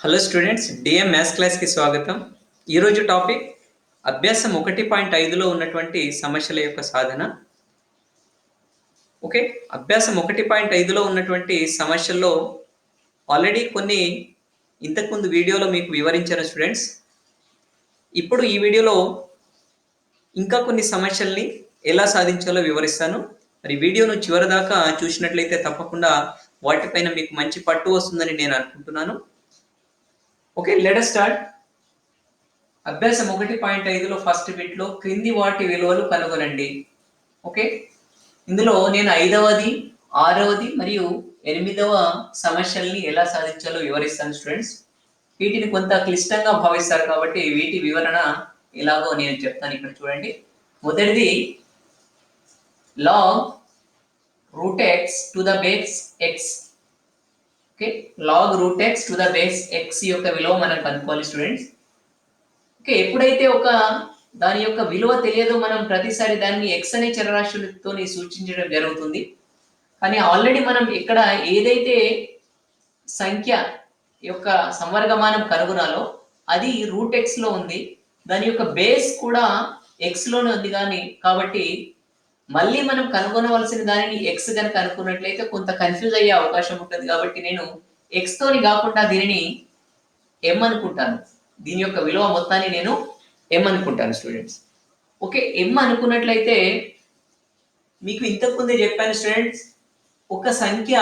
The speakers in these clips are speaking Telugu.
హలో స్టూడెంట్స్, డిఎం మ్యాథ్స్ క్లాస్కి స్వాగతం. ఈరోజు టాపిక్ అభ్యాసం 1.5లో ఉన్నటువంటి సమస్యల యొక్క సాధన. ఓకే, అభ్యాసం 1.5లో ఉన్నటువంటి సమస్యల్లో ఆల్రెడీ కొన్ని ఇంతకుముందు వీడియోలో మీకు వివరించాను స్టూడెంట్స్. ఇప్పుడు ఈ వీడియోలో ఇంకా కొన్ని సమస్యల్ని ఎలా సాధించాలో వివరిస్తాను. మరి వీడియోను చివరి దాకా చూసినట్లయితే తప్పకుండా వాటిపైన మీకు మంచి పట్టు వస్తుందని నేను అనుకుంటున్నాను. Okay, let us start. అభ్యాసం 1.5లో ఫస్ట్ బిట్లో క్రింది వాటి విలువలు కనుగొనండి. ఓకే, ఇందులో నేను 5వది, 6వది మరియు 8వ సమస్యల్ని ఎలా సాధించాలో వివరిస్తాను స్టూడెంట్స్. వీటిని కొంత క్లిష్టంగా భావిస్తారు కాబట్టి వీటి వివరణ ఎలాగో నేను చెప్తాను. ఇక్కడ చూడండి, మొదటిది log root x to the base x. Okay, log root x to the base x యొక్క విలువ మనం కనుక్కోవాలి స్టూడెంట్స్. ఓకే, ఎప్పుడైతే ఒక దాని యొక్క విలువ తెలియదో మనం ప్రతిసారి దాన్ని x అనే చరరాశులతో సూచించడం జరుగుతుంది. కానీ ఆల్రెడీ మనం ఇక్కడ ఏదైతే సంఖ్య యొక్క సంవర్గమానం కనుగొనాలో అది రూట్ x లో ఉంది, దాని యొక్క బేస్ కూడా x లోనే ఉంది. కానీ కాబట్టి మళ్ళీ మనం కనుగొనవలసిన దానిని x కనుక అనుకున్నట్లయితే కొంత కన్ఫ్యూజ్ అయ్యే అవకాశం ఉంటుంది. కాబట్టి నేను x తోని కాకుండా దీనిని m అనుకుంటాను. దీని యొక్క విలువ మొత్తాన్ని నేను m అనుకుంటాను స్టూడెంట్స్. ఓకే, m అనుకున్నట్లయితే మీకు ఇంతకుముందే చెప్పాను స్టూడెంట్స్, ఒక సంఖ్య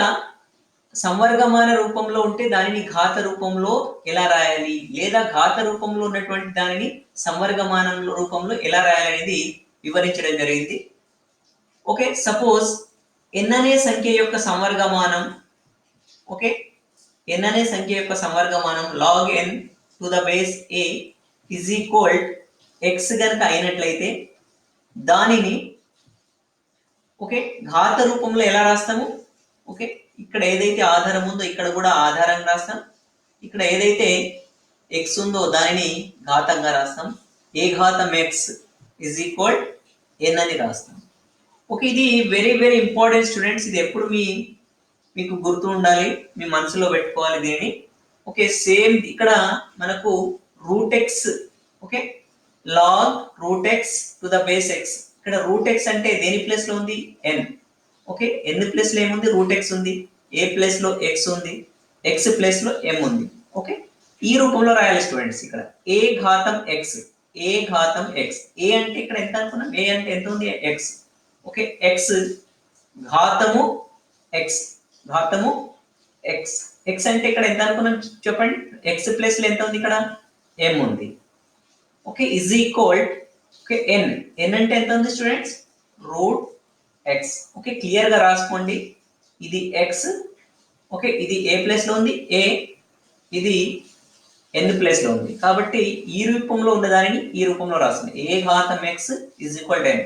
సంవర్గమాన రూపంలో ఉంటే దానిని ఘాత రూపంలో ఎలా రాయాలి, లేదా ఘాత రూపంలో ఉన్నటువంటి దానిని సంవర్గమాన రూపంలో ఎలా రాయాలి అనేది వివరించడం జరిగింది. ఓకే, సపోజ్ n అనే సంఖ్య యొక్క సంవర్గమానం, ఓకే, n అనే సంఖ్య యొక్క సంవర్గమానం log n to the base a is equal x గనక అయినట్లయితే దానిని ఓకే ఘాత రూపంలో ఎలా రాస్తాము? ఓకే, ఇక్కడ ఏదైతే ఆధారం ఉందో ఇక్కడ కూడా ఆధారం రాస్తాం, ఇక్కడ ఏదైతే x ఉందో దానిని ఘాతంగా రాస్తాం. ఏ ఘాతం x is equal n అని రాస్తాం. ఓకే, ఇది వెరీ వెరీ ఇంపార్టెంట్ స్టూడెంట్స్. ఇది ఎప్పుడు మీకు గుర్తు ఉండాలి, మీ మనసులో పెట్టుకోవాలి దీన్ని. ఓకే, సేమ్ ఇక్కడ మనకు root x, okay, log root x to the base x. ఇక్కడ రూట్ ఎక్స్ అంటే దేని ప్లేస్ లో ఉంది? n. ఓకే, n ప్లేస్ లో ఏముంది? రూట్ ఎక్స్ ఉంది. ఏ ప్లేస్ లో x ఉంది, x ప్లేస్ లో m ఉంది. ఓకే, ఈ రూపంలో రాయాలి స్టూడెంట్స్. ఇక్కడ ఏ ఘాతం x, ఏ ఘాతం x. ఏ అంటే ఇక్కడ ఎంత అనుకున్నాం? ఏ అంటే ఎంత ఉంది? x. Okay, x ఘాతము x, ఘాతము x. x అంటే ఇక్కడ ఎంత అనుకున్నాం చెప్పండి? x ప్లేస్ లో ఎంత ఉంది? ఇక్కడ m ఉంది. Okay, is equal okay n. n అంటే ఎంత ఉంది students? Root x. Okay, clear గా రాసుకోండి. ఇది x, ఓకే, ఇది ఏ ప్లేస్ లో ఉంది? a, ఇది n ప్లేస్ లో ఉంది. కాబట్టి ఈ రూపంలో ఉన్న దానిని ఈ రూపంలో రాస్తుంది. ఏ ఘాతం x is equal to n.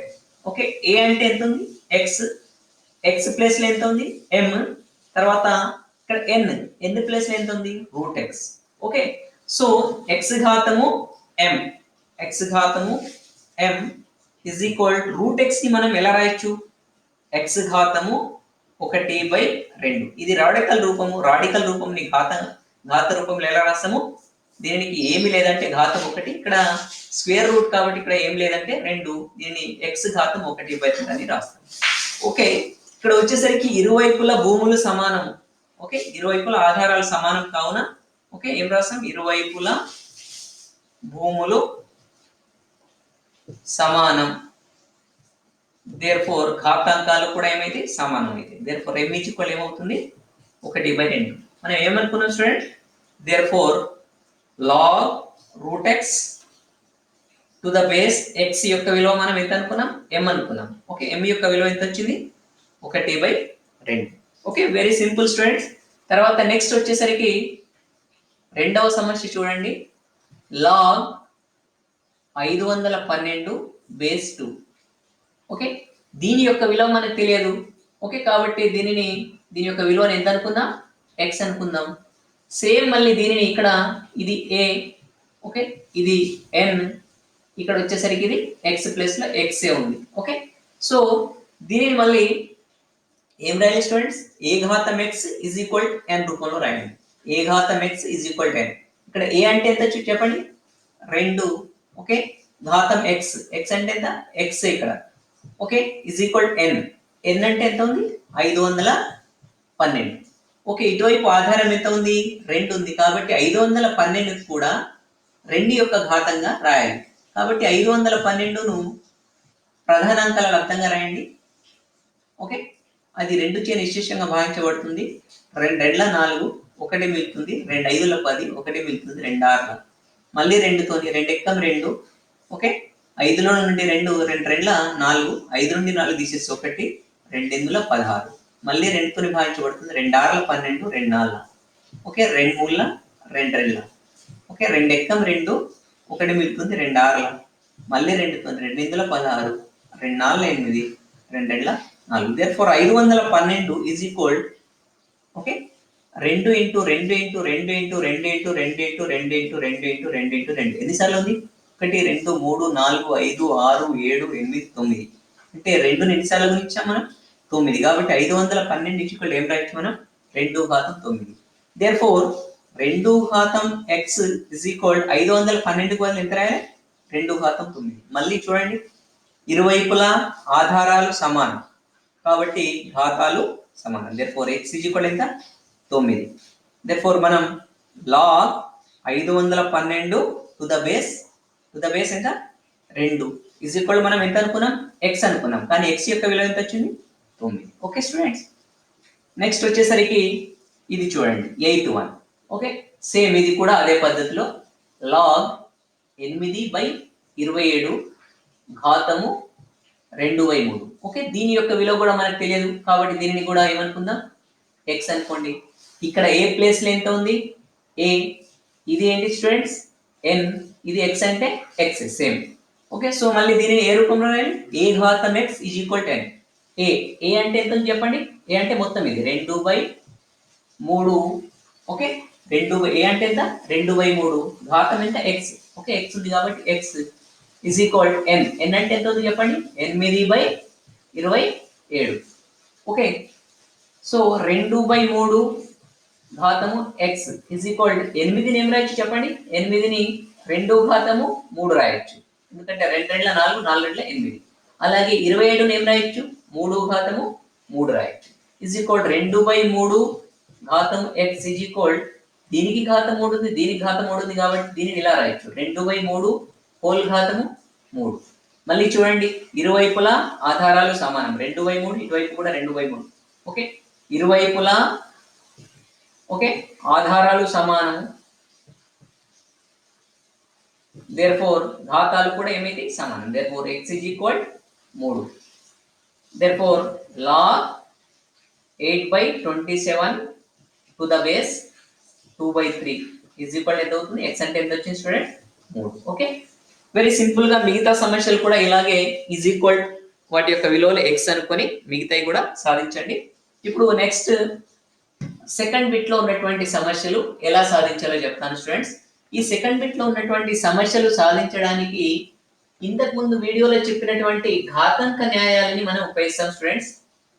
Okay, a అంటే ఎంత ఉంది? x, x ప్లేస్ లో ఎంత ఉంది? m. తర్వాత ఇక్కడ n ప్లేస్ లో ఎంత ఉంది? Root x. Okay, so x ఘాతము m, x ఘాతము m is equal root x ని మనం ఎలా రాయొచ్చు? x ఘాతము 1/2. ఇది రాడికల్ రూపము. రాడికల్ రూపంని ఘాత రూపంలో ఎలా రాస్తాము? దీనికి ఏమి లేదంటే ఘాతం 1, ఇక్కడ స్క్వేర్ రూట్ కాబట్టి ఇక్కడ ఏం లేదంటే 2, దీన్ని x ఘాతం 1/2 అని రాస్తాం. ఓకే, ఇక్కడ వచ్చేసరికి ఇరువైపుల భూములు సమానం. ఓకే, ఇరువైపుల ఆధారాలు సమానం కావున ఓకే ఏం రాస్తాం? ఇరువైపుల భూములు సమానం. దేర్ఫోర్ ఘాతాంకాలు కూడా ఏమైతే సమానం అయితే, దేర్ఫోర్ m ఈజ్ ఈక్వల్ ఏమవుతుంది? 1/2. మనం ఏమనుకున్నాం student? Therefore log root x to the base x యొక్క విలువ మనం ఎంత అనుకున్నాం? m అనుకున్నాం. ఓకే, m యొక్క విలువ ఎంత వచ్చింది? 1/2. Okay, very simple students. తర్వాత నెక్స్ట్ వచ్చేసరికి రెండవ సమస్య చూడండి. Log 512 base 2. ఓకే, దీని యొక్క విలువ మనకు తెలియదు. ఓకే, కాబట్టి దీని యొక్క విలువను ఎంత అనుకుందాం? x అనుకుందాం. సేమ్ మళ్ళీ దీనిని ఇక్కడ ఇది a, ఓకే, ఇది n, ఇక్కడ వచ్చేసరికి ఇది x ప్లేస్ లో x ఉంది. ఓకే, సో దీనిని మళ్ళీ ఏం రాయాలి స్టూడెంట్స్? ఏ ఘాతం x ఇజ్ ఈక్వల్ n రూపంలో రాయండి. ఏ ఘాతం x ఇజ్ ఈక్వల్ 10. ఇక్కడ ఏ అంటే ఎంత చెప్పండి, 2. ఓకే, ఘాతం ఎక్స్, ఎక్స్ అంటే ఎంత, ఎక్స్ ఇక్కడ. ఓకే, ఇజ్ ఈక్వల్ ఎన్, ఎన్ అంటే ఎంత ఉంది, 512. ఓకే, ఇటువైపు ఆధారం ఎంత ఉంది, 2 ఉంది. కాబట్టి 512 కూడా 2 యొక్క ఘాతంగా రాయాలి. కాబట్టి 512ను ప్రధానాంకాల లబ్ధంగా రాయండి. ఓకే, అది 2 చే నిశ్శేషంగా భావించబడుతుంది. 2 2ల 4, 1 మిగులుతుంది. 2 5ల 10, 1 మిగులుతుంది. 2 6ల మళ్ళీ 2తోని 2 ఎక్కం 2. ఓకే, 5లో నుండి 2, 2 2ల 4, 5 నుండి 4 తీసేసి 1, 2 8ల 16, మళ్ళీ 2తోని భావించబడుతుంది. 2 6ల 12, 2 4ల. ఓకే, 2 3ల 2 2ల. ఓకే, 2 ఎక్కం 2, 1 మిగులుతుంది. 2 6ల మళ్ళీ 2తోని 2 8ల 16, 2 4ల 8, 2 2ల 4. therefore 512 is equal, okay, 2 into 2 into 2 into 2 into 2 into 2 into 2 into 2 into 2 ఎన్నిసార్లు ఉంది, 1 2 3 4 5 6 7 8 9. అంటే 2ని ఎన్నిసార్లు గురించాం మనం, 9. కాబట్టి 512 ఈక్వల్ ఏం రాయొచ్చు మనం, 2 ఘాతం 9. therefore 2 ఘాతం x is equal 512కు బదులు ఎంత రాయాలి, 2 ఘాతం 9. మళ్ళీ చూడండి, ఇరువైపులా ఆధారాలు సమానం కాబట్టి ఘాతాలు సమానం. therefore x is equal ఎంత, 9. therefore మనం log 512 టు ద బేస్ ఎంత, 2 is equal మనం ఎంత అనుకున్నాం, x అనుకున్నాం. కానీ x యొక్క విలువ ఎంత వచ్చింది, 9. ఓకే స్టూడెంట్స్, నెక్స్ట్ వచ్చేసరికి ఇది చూడండి 8 ఓకే, సేమ్ ఇది కూడా అదే పద్ధతిలో log 8/27 ఘాతము 2/3. ఓకే, దీని యొక్క విలువ కూడా మనకు తెలియదు కాబట్టి దీనిని కూడా ఏమనుకుందాం, x అనుకోండి. ఇక్కడ ఏ ప్లేస్ లో ఎంత ఉంది, a, ఇది ఏంటి స్టూడెంట్స్, n, ఇది x అంటే x సేమ్. ఓకే, సో మళ్ళీ దీనిని ఏ రూపంలో రాయాలి, a ఘాతం x is equal to n. ఏ అంటే ఎంత ఉంది చెప్పండి, ఏ అంటే మొత్తం ఇది 2/3. ఓకే, ఏ అంటే ఎంత, 2/3, ఘాతం ఎంత x. ఓకే, x ఉంది కాబట్టి x is equal to n. n అంటే ఎంత ఉంది చెప్పండి, 8/27. ఓకే, సో 2/3 ఘాతము x ఈజ్ ఈక్వల్ టు 8ని ఏం రాయొచ్చు చెప్పండి, 8ని 2 ఘాతము 3 రాయొచ్చు, ఎందుకంటే 2 2ల 4, 4 2ల 8. అలాగే 27ని ఏం రాయొచ్చు, 3 ఘాతము 3 రాయొచ్చు, is equal 2/3 ఘాతం x is equal, దీనికి ఘాతం 3 ఉంది, దీనికి ఘాతం 3 ఉంది కాబట్టి దీనిని ఇలా రాయొచ్చు, 2/3 హోల్ ఘాతము 3. మళ్ళీ చూడండి, ఇరువైపులా ఆధారాలు సమానం, 2/3, ఇటువైపు కూడా 2/3. ఓకే, ఇరువైపులా ఓకే ఆధారాలు సమానం, therefore ఘాతాలు కూడా ఏమైతే సమానం. therefore x is equal 3. therefore log 8/27 to the base 2/3 is equal ఎంత అవుతుంది, x అంటే ఎంత వచ్చింది స్టూడెంట్, 3. ఓకే, వెరీ సింపుల్ గా మిగతా సమస్యలు కూడా ఇలాగే ఈజ్ ఈక్వల్ వాటి యొక్క విలువలు x అనుకొని మిగతాయి కూడా సాధించండి. ఇప్పుడు నెక్స్ట్ సెకండ్ బిట్ లో ఉన్నటువంటి సమస్యలు ఎలా సాధించాలో చెప్తాను స్టూడెంట్స్. ఈ సెకండ్ బిట్ లో ఉన్నటువంటి సమస్యలు సాధించడానికి ఇంతకు ముందు వీడియోలో చెప్పినటువంటి ఘాతాంక న్యాయాలని మనం ఉపయోగిస్తాం స్టూడెంట్స్.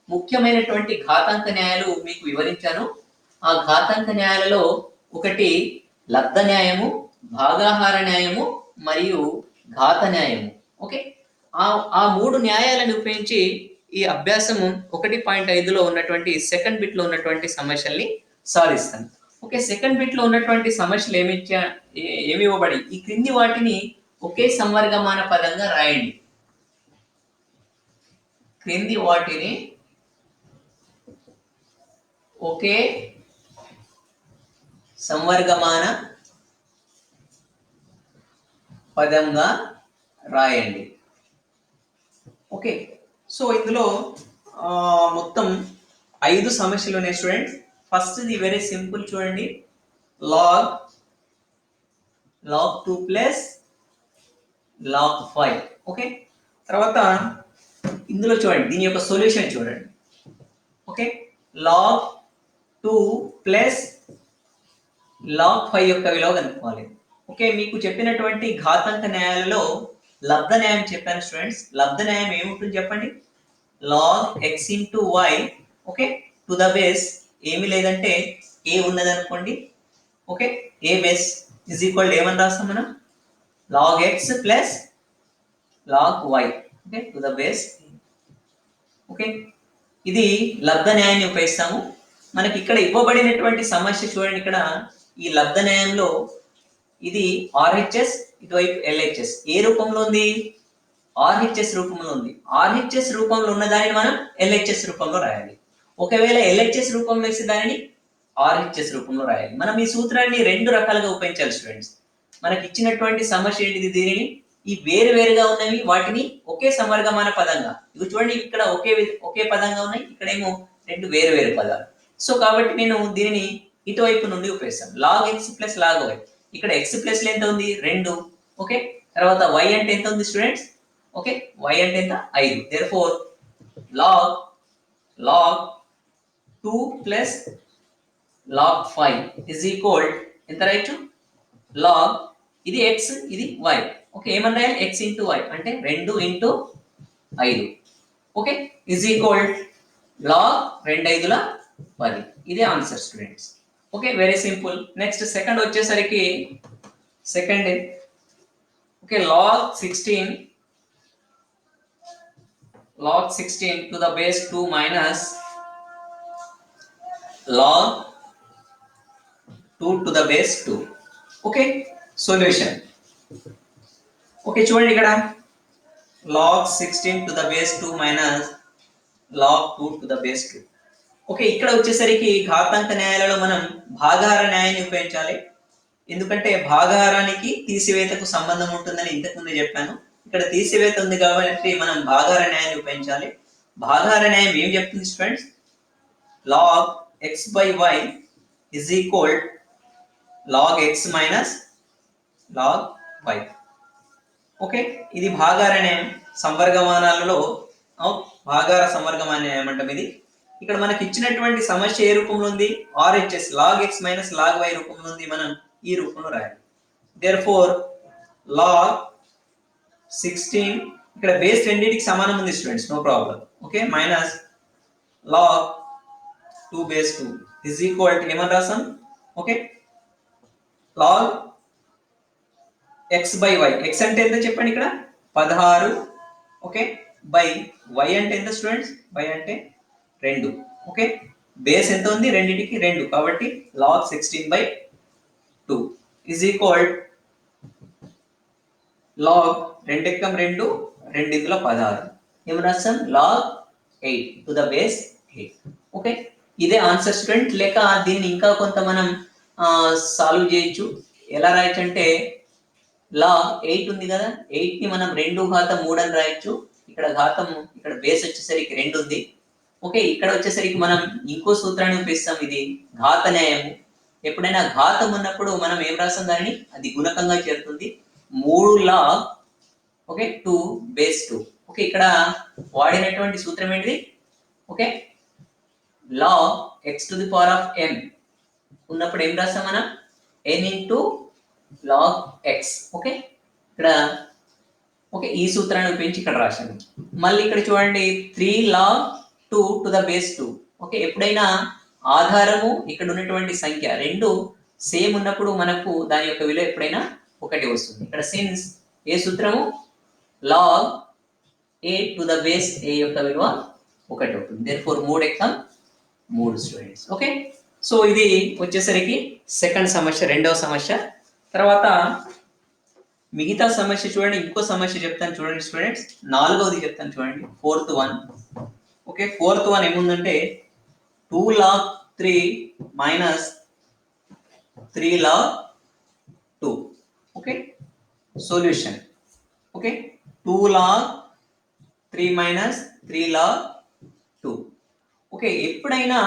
ముఖ్యమైనటువంటి ఘాతాంక న్యాయాలు మీకు వివరించాను. ఆ ఘాతాంక న్యాయాలలో ఒకటి లబ్ధ న్యాయము, భాగాహార న్యాయము మరియు ఘాత న్యాయము. ఓకే, ఆ 3 న్యాయాలను ఉపయోగించి ఈ అభ్యాసము 1.5లో ఉన్నటువంటి సెకండ్ బిట్ లో ఉన్నటువంటి సమస్యల్ని సాధిస్తాను. ఓకే, సెకండ్ బిట్ లో ఉన్నటువంటి సమస్యలు ఏమి ఇవ్వబడి, ఈ క్రింది వాటిని ఒకే సంవర్గమాన పదంగా రాయండి. క్రింది వాటిని ఒకే సంవర్గమాన పదంగా రాయండి. ఓకే, సో ఇందులో మొత్తం 5 సమస్యలు ఉన్నాయి students. First the very simple చూడండి, log 2 ప్లస్ log 5. ఓకే, తర్వాత ఇందులో చూడండి దీని యొక్క సొల్యూషన్ చూడండి. ఓకే, log 2 ప్లస్ log 5 యొక్క విలువ కనుక్కోవాలి. ఓకే, మీకు చెప్పినటువంటి ఘాతాంక న్యాయాలలో లబ్ధ న్యాయం చెప్పాను స్టూడెంట్స్. లబ్ధ న్యాయం ఏముంటుంది చెప్పండి, log x into y. Okay, to the base ఏమి లేదంటే ఏ ఉన్నది అనుకోండి. Okay, a base is equal ఏమని రాస్తాం మనం, log x plus log y, okay, to the base. Okay, ఇది లబ్ధ న్యాయాన్ని ఉపయోగిస్తాము. మనకి ఇక్కడ ఇవ్వబడినటువంటి సమస్య చూడండి, ఇక్కడ ఈ లబ్ధ న్యాయంలో ఇది ఆర్హెచ్ఎస్, ఇటువైపు ఎల్హెచ్ఎస్ ఏ రూపంలో ఉంది, ఆర్హెచ్ఎస్ రూపంలో ఉంది. ఆర్హెచ్ఎస్ రూపంలో ఉన్న దానిని మనం ఎల్హెచ్ఎస్ రూపంలో రాయాలి. ఒకవేళ ఎల్హెచ్ఎస్ రూపంలో వేస్తే దానిని ఆర్హెచ్ఎస్ రూపంలో రాయాలి. మనం ఈ సూత్రాన్ని రెండు రకాలుగా ఉపయోగించాలి స్టూడెంట్స్. మనకి ఇచ్చినటువంటి సమస్య ఏంటిది, దీనిని ఈ వేరు వేరుగా ఉన్నవి వాటిని ఒకే సమర్గమాన పదంగా, ఇవి చూడండి ఇక్కడ ఒకే పదంగా ఉన్నాయి, ఇక్కడేమో రెండు వేరు వేరు పదాలు. సో కాబట్టి నేను దీనిని ఇటువైపు నుండి ఉపయోగిస్తాను, log x plus log y. ఇక్కడ ఎక్స్ ప్లస్ ఎంత ఉంది, 2. ఓకే, తర్వాత వై అంటే ఎంత ఉంది స్టూడెంట్స్, ఓకే, వై అంటే ఎంత, 5. Therefore log 2 plus log 5 is equal ఎంత రైట్, లాగ్ ఇది ఎక్స్ ఇది వై. ఓకే, ఏమన్నా ఎక్స్ ఇంటూ వై అంటే 2 into 5. Okay, is equal log 2 5 10. ఇదే answer students. Okay, very simple. Next second వచ్చేసరికి second, okay, log 16 to the base 2 minus log 2 to the base 2. Okay, solution. Okay, చూడండి ఇక్కడ log 16 to the base 2 minus log 2 to the base 2. Okay, ఇక్కడ వచ్చేసరికి ఘాతాంక న్యాయాలలో మనం భాగాహార న్యాయాన్ని ఉపయోగించాలి. ఎందుకంటే భాగాహారానికి తీసివేతకు సంబంధం ఉంటుందని ఇంతకుముందే చెప్పాను. ఇక్కడ తీసివేత ఉంది కాబట్టి మనం భాగాహార న్యాయాన్ని ఉపయోగించాలి. భాగాహార న్యాయం ఏం చెప్తుంది students, log x by y is equal log x minus log y. Okay, ఇది భాగాహార న్యాయం. సంవర్గమానాలలో భాగాహార సంవర్గమాన న్యాయం అంటాం ఇది. ఇక్కడ మనకి ఇచ్చినటువంటి సమస్య ఏ రూపంలో ఉంది, RHS log x minus log y రూపంలో ఉంది, మనం ఈ రూపంలో రాయాలి. దేర్ఫోర్ లాగ్ 16, ఇక్కడ బేస్ రెండింటికి సమానం ఉంది students, no problem. Okay, minus log 2 base 2 is equal to ఏమని రాసాం, okay, log x by y. X అంటే ఎంత చెప్పండి ఇక్కడ 16, ఓకే, బై వై అంటే ఎంత స్టూడెంట్స్, వై అంటే 2. ఓకే, బేస్ ఎంత ఉంది, రెండింటికి 2 కాబట్టి log 16 by 2 is equal log 2 ఎక్కం 2 2 16 ఏమని రాస్తాం, log 8 to the base 8. Okay, ఇదే ఆన్సర్ స్టూడెంట్. లేక దీన్ని ఇంకా కొంత మనం సాల్వ్ చేయొచ్చు. ఎలా రాయొచ్చు అంటే, లాగ్ 8 ఉంది కదా, 8 ని మనం 2 ఘాతం 3 అని రాయొచ్చు. ఇక్కడ ఘాతం, ఇక్కడ బేస్ వచ్చేసరికి 2 ఉంది. ఓకే, ఇక్కడ వచ్చేసరికి మనం ఇంకో సూత్రాన్ని ఉపయోగిస్తాం, ఇది ఘాత న్యాయము. ఎప్పుడైనా ఘాతం ఉన్నప్పుడు మనం ఏం రాస్తాం, దానిని అది గుణకంగా చేరుతుంది. 3 లాగ్, ఓకే, 2 బేస్ 2. ఓకే, ఇక్కడ వాడినటువంటి సూత్రం ఏంటిది, okay, log x to the power of n ఉన్నప్పుడు ఏం రాస్తాం మనం, n into log x. Okay, ఇక్కడ ఓకే ఈ సూత్రాన్ని ఉపయోగించి ఇక్కడ రాశాను. మళ్ళీ ఇక్కడ చూడండి 3 log 2 to the base 2. Okay, ఎప్పుడైనా ఆధారము ఇక్కడ ఉన్నటువంటి సంఖ్య రెండు సేమ్ ఉన్నప్పుడు మనకు దాని యొక్క విలువ ఎప్పుడైనా 1 వస్తుంది. ఇక్కడ సిన్స్ ఏ సూత్రము, log a to the base a యొక్క విలువ 1 అవుతుంది. దేర్ఫోర్ 3 ఎక్కం 3 స్టూడెంట్స్. ఓకే, సో ఇది వచ్చేసరికి సెకండ్ సమస్య, రెండవ సమస్య. తర్వాత మిగతా సమస్య చూడండి, ఇంకో సమస్య చెప్తాను చూడండి స్టూడెంట్స్, నాలుగవది చెప్తాను చూడండి, fourth one. Okay, fourth one ఏముందంటే 2 log 3 minus 3 log 2. Okay, solution. Okay, 2 log 3 minus 3 log 2. Okay, ఎప్పుడైనా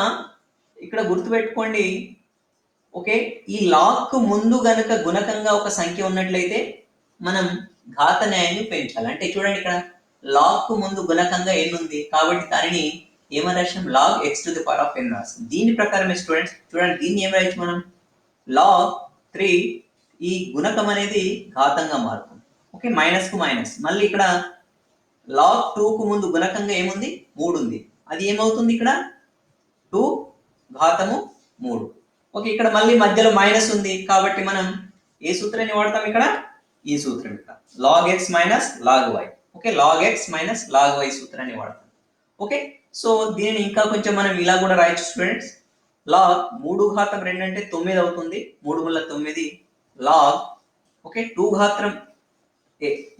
ఇక్కడ గుర్తుపెట్టుకోండి, ఓకే, ఈ లాగ్ ముందు గనుక గుణకంగా ఒక సంఖ్య ఉన్నట్లయితే మనం ఘాత న్యాయాన్ని ఉపయోగించాలి. అంటే చూడండి, ఇక్కడ లాగ్ ముందు గుణకంగా n ఉంది కాబట్టి దానిని ఏమని రాసాం, log x to the power of n రాసాం. దీని ప్రకారమే స్టూడెంట్స్ చూడండి, దీన్ని ఏం రాయొచ్చు మనం, లాగ్ 3 ఈ గుణకం అనేది ఘాతంగా మారుతుంది. ఓకే, మైనస్ కు మైనస్. మళ్ళీ ఇక్కడ లాగ్ 2 కు ముందు గుణకంగా ఏముంది, 3 ఉంది, అది ఏమవుతుంది ఇక్కడ 2 ఘాతము 3. ఓకే, ఇక్కడ మళ్ళీ మధ్యలో మైనస్ ఉంది కాబట్టి మనం ఏ సూత్రాన్ని వాడతాం ఇక్కడ? ఈ సూత్రం ఇక్కడ log x minus log y. Okay, log x minus log y సూత్రాన్ని వాడతాం. ఓకే, సో దీనిని ఇంకా కొంచెం మనం ఇలా కూడా రాయొచ్చు స్టూడెంట్స్. log 3 ఘాతం 2 అంటే 9 అవుతుంది. 3 వల్ల 9 log. ఓకే, 2 ఘాతం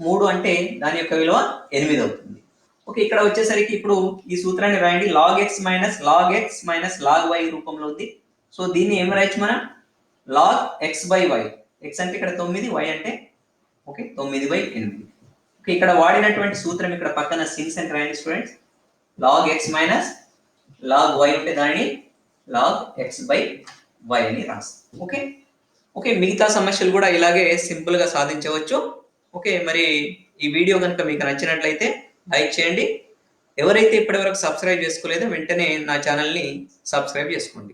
3 అంటే దాని యొక్క విలువ 8 అవుతుంది. ఓకే, ఇక్కడ వచ్చేసరికి ఇప్పుడు ఈ సూత్రాన్ని రాయండి. log x minus log y రూపంలో ఉంది. సో దీన్ని ఏం రాయొచ్చు మనం? log x by y. x అంటే ఇక్కడ 9, y అంటే ఓకే 9/8. ఓకే, ఇక్కడ వాడినటువంటి సూత్రం ఇక్కడ పక్కన సిన్స్ అని రాయండి students. log x minus log y ఉంటే దానిని log x by y అని రాస్తాం. ఓకే ఓకే, మిగతా సమస్యలు కూడా ఇలాగే సింపుల్ గా సాధించవచ్చు. ఓకే, మరి ఈ వీడియో కనుక మీకు నచ్చినట్లయితే లైక్ చేయండి. ఎవరైతే ఇప్పటివరకు సబ్స్క్రైబ్ చేసుకోలేదో వెంటనే నా ఛానల్ని సబ్స్క్రైబ్ చేసుకోండి.